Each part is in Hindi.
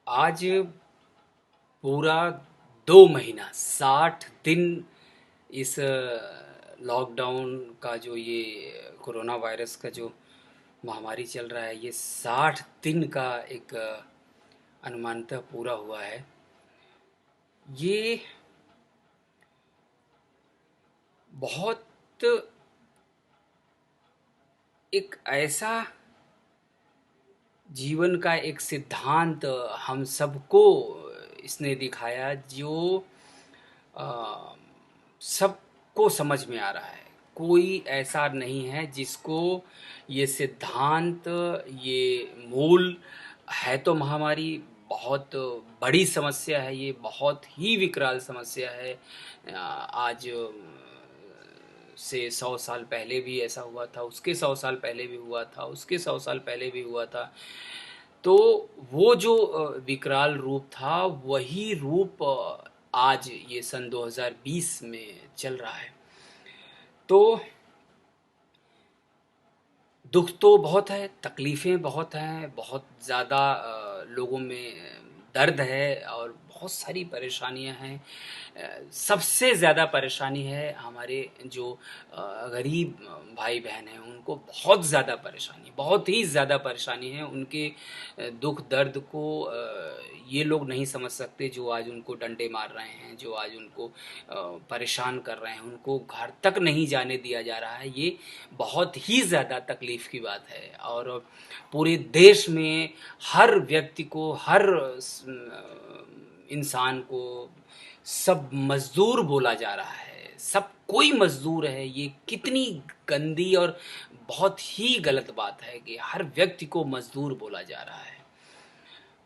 आज पूरा 2 महीना 60 दिन इस लॉकडाउन का जो ये कोरोना वायरस का जो महामारी चल रहा है, ये 60 दिन का एक अनुमानतः पूरा हुआ है। ये बहुत एक ऐसा जीवन का एक सिद्धांत हम सबको इसने दिखाया जो अ, सबको समझ में आ रहा है। कोई ऐसा नहीं है जिसको ये सिद्धांत, ये मूल है। तो महामारी बहुत बड़ी समस्या है, ये बहुत ही विकराल समस्या है। आज से 100 साल पहले भी ऐसा हुआ था, उसके 100 साल पहले भी हुआ था, उसके 100 साल पहले भी हुआ था। तो वो जो विकराल रूप था, वही रूप आज ये सन 2020 में चल रहा है। तो दुख तो बहुत है, तकलीफ़ें बहुत हैं, बहुत ज़्यादा लोगों में दर्द है और बहुत सारी परेशानियां हैं। सबसे ज़्यादा परेशानी है हमारे जो गरीब भाई बहन हैं, उनको बहुत ज़्यादा परेशानी, बहुत ही ज़्यादा परेशानी है। उनके दुख दर्द को ये लोग नहीं समझ सकते जो आज उनको डंडे मार रहे हैं, जो आज उनको परेशान कर रहे हैं, उनको घर तक नहीं जाने दिया जा रहा है। ये बहुत ही ज़्यादा तकलीफ़ की बात है। और पूरे देश में हर व्यक्ति को, हर इंसान को सब मज़दूर बोला जा रहा है। सब कोई मज़दूर है। ये कितनी गंदी और बहुत ही गलत बात है कि हर व्यक्ति को मज़दूर बोला जा रहा है।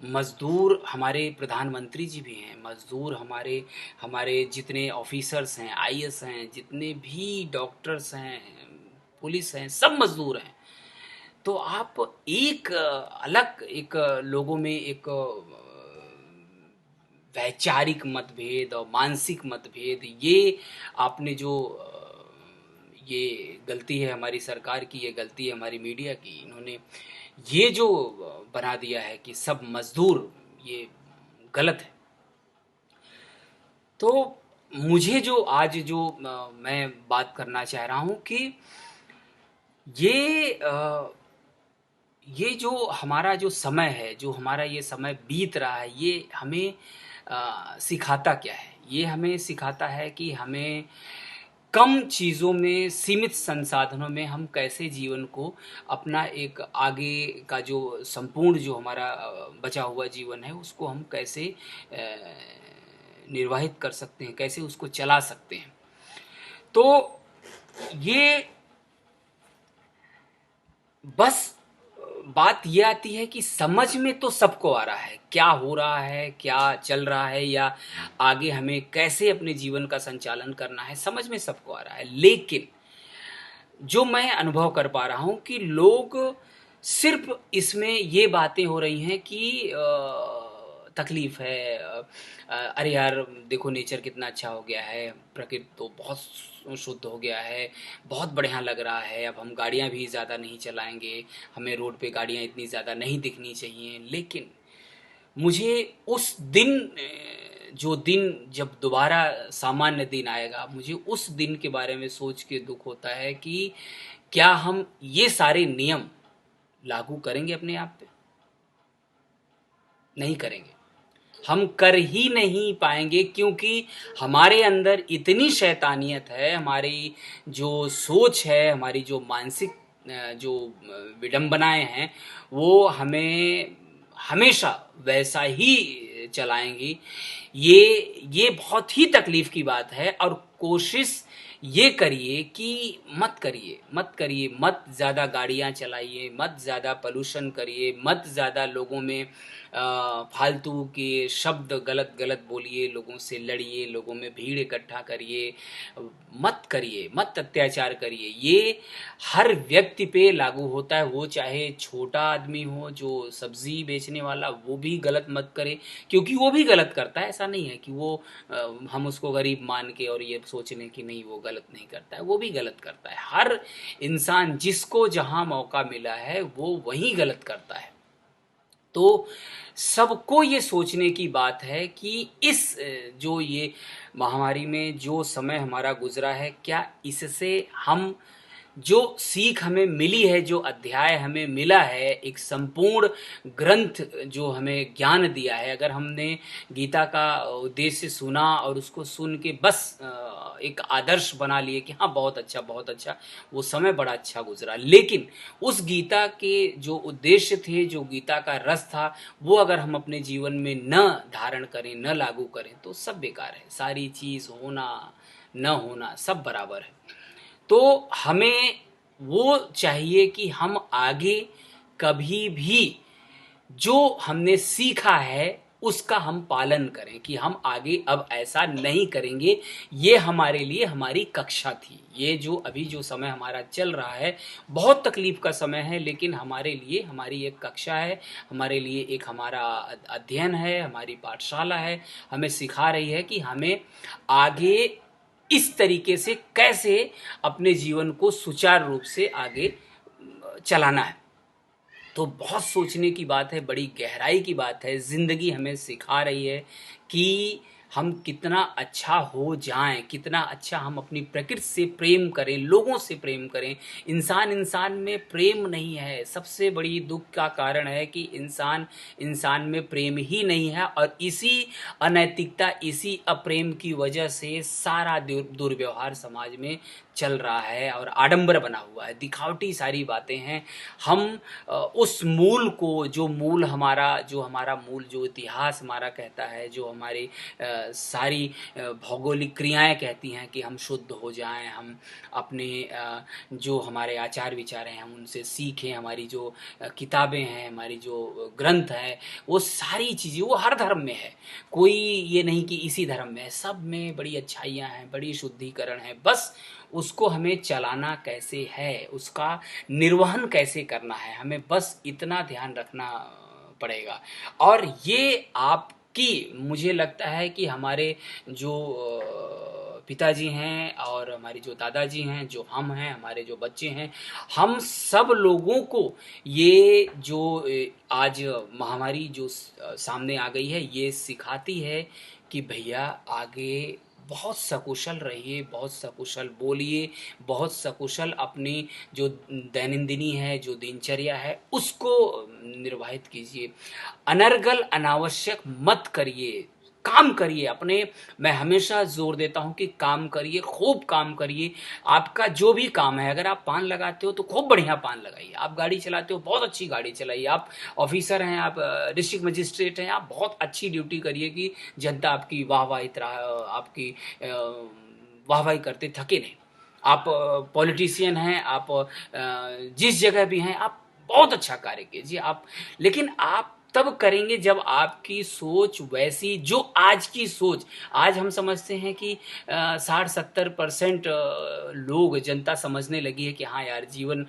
मज़दूर हमारे प्रधानमंत्री जी भी हैं, मज़दूर हमारे हमारे जितने ऑफ़िसर्स हैं, आईएएस हैं, जितने भी डॉक्टर्स हैं, पुलिस हैं, सब मज़दूर हैं। तो आप एक अलग एक लोगों में एक वैचारिक मतभेद और मानसिक मतभेद, ये आपने जो ये गलती है हमारी सरकार की, ये गलती है हमारी मीडिया की। इन्होंने ये जो बना दिया है कि सब मज़दूर, ये गलत है। तो मुझे जो आज जो मैं बात करना चाह रहा हूँ कि ये ये जो हमारा जो समय है, जो हमारा ये समय बीत रहा है, ये हमें सिखाता क्या है? ये हमें सिखाता है कि हमें कम चीज़ों में, सीमित संसाधनों में हम कैसे जीवन को अपना एक आगे का जो संपूर्ण जो हमारा बचा हुआ जीवन है, उसको हम कैसे निर्वाहित कर सकते हैं, कैसे उसको चला सकते हैं। तो ये बस बात ये आती है कि समझ में तो सबको आ रहा है क्या हो रहा है, क्या चल रहा है, या आगे हमें कैसे अपने जीवन का संचालन करना है, समझ में सबको आ रहा है। लेकिन जो मैं अनुभव कर पा रहा हूँ कि लोग सिर्फ इसमें ये बातें हो रही हैं कि तकलीफ है, अरे यार देखो नेचर कितना अच्छा हो गया है, प्रकृति तो बहुत शुद्ध हो गया है, बहुत बढ़िया लग रहा है, अब हम गाड़ियाँ भी ज़्यादा नहीं चलाएंगे, हमें रोड पे गाड़ियाँ इतनी ज़्यादा नहीं दिखनी चाहिए। लेकिन मुझे उस दिन जो दिन जब दोबारा सामान्य दिन आएगा, मुझे उस दिन के बारे में सोच के दुख होता है कि क्या हम ये सारे नियम लागू करेंगे अपने आप पे? नहीं करेंगे। हम कर ही नहीं पाएंगे, क्योंकि हमारे अंदर इतनी शैतानियत है, हमारी जो सोच है, हमारी जो मानसिक जो विडंबनाएं हैं, वो हमें हमेशा वैसा ही चलाएंगी। ये बहुत ही तकलीफ की बात है। और कोशिश ये करिए कि मत करिए, मत करिए, मत ज़्यादा गाड़ियाँ चलाइए, मत ज़्यादा पोल्यूशन करिए, मत ज़्यादा लोगों में फालतू के शब्द गलत गलत बोलिए, लोगों से लड़िए, लोगों में भीड़ इकट्ठा करिए, मत करिए, मत अत्याचार करिए। ये हर व्यक्ति पे लागू होता है, वो चाहे छोटा आदमी हो, जो सब्जी बेचने वाला, वो भी गलत मत करे, क्योंकि वो भी गलत करता है। ऐसा नहीं है कि वो हम उसको गरीब मान के और ये सोच लें कि नहीं वो गलत नहीं करता है, वो भी गलत करता है। हर इंसान जिसको जहाँ मौका मिला है वो वहीं गलत करता है। तो सबको ये सोचने की बात है कि इस जो ये महामारी में जो समय हमारा गुजरा है, क्या इससे हम जो सीख हमें मिली है, जो अध्याय हमें मिला है, एक संपूर्ण ग्रंथ जो हमें ज्ञान दिया है, अगर हमने गीता का उद्देश्य सुना और उसको सुन के बस एक आदर्श बना लिए कि हाँ बहुत अच्छा, वो समय बड़ा अच्छा गुजरा, लेकिन उस गीता के जो उद्देश्य थे, जो गीता का रस था, वो अगर हम अपने जीवन में न धारण करें, न लागू करें, तो सब बेकार है। सारी चीज़ होना न होना सब बराबर है। तो हमें वो चाहिए कि हम आगे कभी भी जो हमने सीखा है उसका हम पालन करें, कि हम आगे अब ऐसा नहीं करेंगे। ये हमारे लिए हमारी कक्षा थी। ये जो अभी जो समय हमारा चल रहा है, बहुत तकलीफ का समय है, लेकिन हमारे लिए हमारी एक कक्षा है, हमारे लिए एक हमारा अध्ययन है, हमारी पाठशाला है, हमें सिखा रही है कि हमें आगे इस तरीके से कैसे अपने जीवन को सुचारू रूप से आगे चलाना है। तो बहुत सोचने की बात है, बड़ी गहराई की बात है। ज़िंदगी हमें सिखा रही है कि हम कितना अच्छा हो जाएं, कितना अच्छा हम अपनी प्रकृति से प्रेम करें, लोगों से प्रेम करें। इंसान इंसान में प्रेम नहीं है। सबसे बड़ी दुख का कारण है कि इंसान इंसान में प्रेम ही नहीं है, और इसी अनैतिकता, इसी अप्रेम की वजह से सारा दुर्व्यवहार समाज में चल रहा है और आडंबर बना हुआ है, दिखावटी सारी बातें हैं। हम उस मूल को, जो मूल हमारा, जो हमारा मूल, जो इतिहास हमारा कहता है, जो हमारी सारी भौगोलिक क्रियाएं कहती हैं कि हम शुद्ध हो जाएं, हम अपने जो हमारे आचार विचार हैं हम उनसे सीखें, हमारी जो किताबें हैं, हमारी जो ग्रंथ है, वो सारी चीज़ें वो हर धर्म में है। कोई ये नहीं कि इसी धर्म में है, सब में बड़ी अच्छाइयाँ हैं, बड़ी शुद्धिकरण है। बस उसको हमें चलाना कैसे है, उसका निर्वहन कैसे करना है, हमें बस इतना ध्यान रखना पड़ेगा। और ये आपकी, मुझे लगता है कि हमारे जो पिताजी हैं और हमारी जो दादाजी हैं, जो हम हैं, हमारे जो बच्चे हैं, हम सब लोगों को ये जो आज महामारी जो सामने आ गई है, ये सिखाती है कि भैया आगे बहुत सकुशल रहिए, बहुत सकुशल बोलिए, बहुत सकुशल अपनी जो दैनंदिनी है, जो दिनचर्या है, उसको निर्वाहित कीजिए। अनर्गल अनावश्यक मत करिए, काम करिए अपने। मैं हमेशा जोर देता हूँ कि काम करिए, खूब काम करिए। आपका जो भी काम है, अगर आप पान लगाते हो तो खूब बढ़िया पान लगाइए, आप गाड़ी चलाते हो बहुत अच्छी गाड़ी चलाइए, आप ऑफिसर हैं, आप डिस्ट्रिक्ट मजिस्ट्रेट हैं, आप बहुत अच्छी ड्यूटी करिए कि जनता आपकी वाहवाही आपकी वाहवाही करते थके नहीं। आप पॉलिटिशियन हैं, आप जिस जगह भी हैं, आप बहुत अच्छा कार्य कीजिए आप। लेकिन आप तब करेंगे जब आपकी सोच वैसी, जो आज की सोच, आज हम समझते हैं कि 60-70% लोग, जनता समझने लगी है कि हाँ यार, जीवन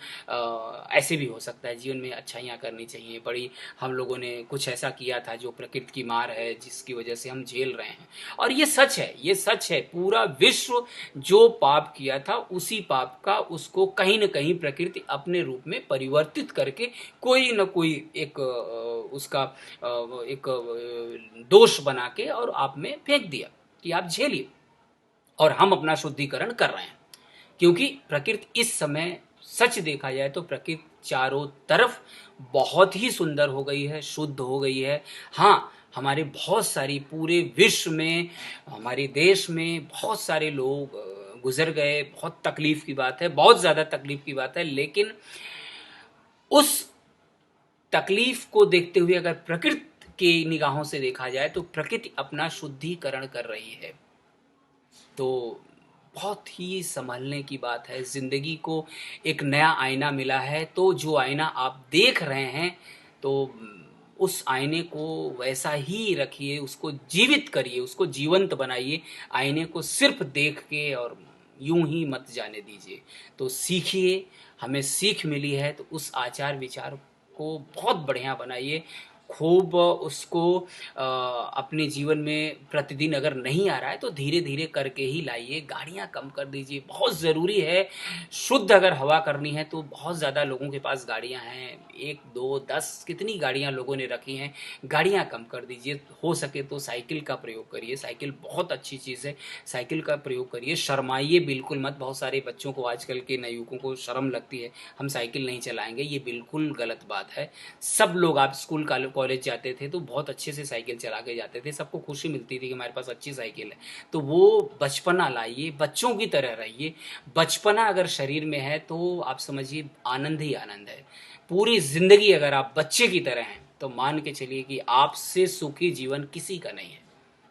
ऐसे भी हो सकता है, जीवन में अच्छाइयाँ करनी चाहिए। बड़ी हम लोगों ने कुछ ऐसा किया था जो प्रकृति की मार है, जिसकी वजह से हम झेल रहे हैं। और ये सच है, ये सच है। पूरा विश्व जो पाप किया था, उसी पाप का उसको कहीं न कहीं प्रकृति अपने रूप में परिवर्तित करके कोई न कोई एक उसका एक दोष बना के और आप में फेंक दिया कि आप झेलिए। और हम अपना शुद्धिकरण कर रहे हैं, क्योंकि प्रकृति इस समय, सच देखा जाए तो प्रकृति चारों तरफ बहुत ही सुंदर हो गई है, शुद्ध हो गई है। हाँ, हमारे बहुत सारी, पूरे विश्व में, हमारे देश में बहुत सारे लोग गुजर गए। बहुत तकलीफ की बात है, बहुत ज़्यादा तकलीफ की बात है। लेकिन उस तकलीफ को देखते हुए अगर प्रकृति की निगाहों से देखा जाए तो प्रकृति अपना शुद्धिकरण कर रही है। तो बहुत ही संभलने की बात है। ज़िंदगी को एक नया आईना मिला है, तो जो आईना आप देख रहे हैं, तो उस आईने को वैसा ही रखिए, उसको जीवित करिए, उसको जीवंत बनाइए। आईने को सिर्फ देख के और यूं ही मत जाने दीजिए। तो सीखिए, हमें सीख मिली है तो उस आचार विचार को बहुत बढ़िया बनाइए। खूब उसको अपने जीवन में प्रतिदिन अगर नहीं आ रहा है तो धीरे धीरे करके ही लाइए। गाड़ियाँ कम कर दीजिए, बहुत ज़रूरी है। शुद्ध अगर हवा करनी है तो बहुत ज़्यादा लोगों के पास गाड़ियाँ हैं, एक दो दस कितनी गाड़ियाँ लोगों ने रखी हैं। गाड़ियाँ कम कर दीजिए, हो सके तो साइकिल का प्रयोग करिए। साइकिल बहुत अच्छी चीज़ है, साइकिल का प्रयोग करिए। शर्माइए बिल्कुल मत। बहुत सारे बच्चों को, आजकल के नवयुवकों को शर्म लगती है, हम साइकिल नहीं चलाएंगे, ये बिल्कुल गलत बात है। सब लोग, आप स्कूल कॉलेज जाते थे तो बहुत अच्छे से साइकिल चला के जाते थे, सबको खुशी मिलती थी कि हमारे पास अच्छी साइकिल है। तो वो बचपना लाइए, बच्चों की तरह रहिए। बचपना अगर शरीर में है तो आप समझिए आनंद ही आनंद है। पूरी जिंदगी अगर आप बच्चे की तरह हैं तो मान के चलिए कि आपसे सुखी जीवन किसी का नहीं है।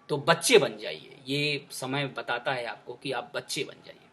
तो बच्चे बन जाइए, ये समय बताता है आपको कि आप बच्चे बन जाइए।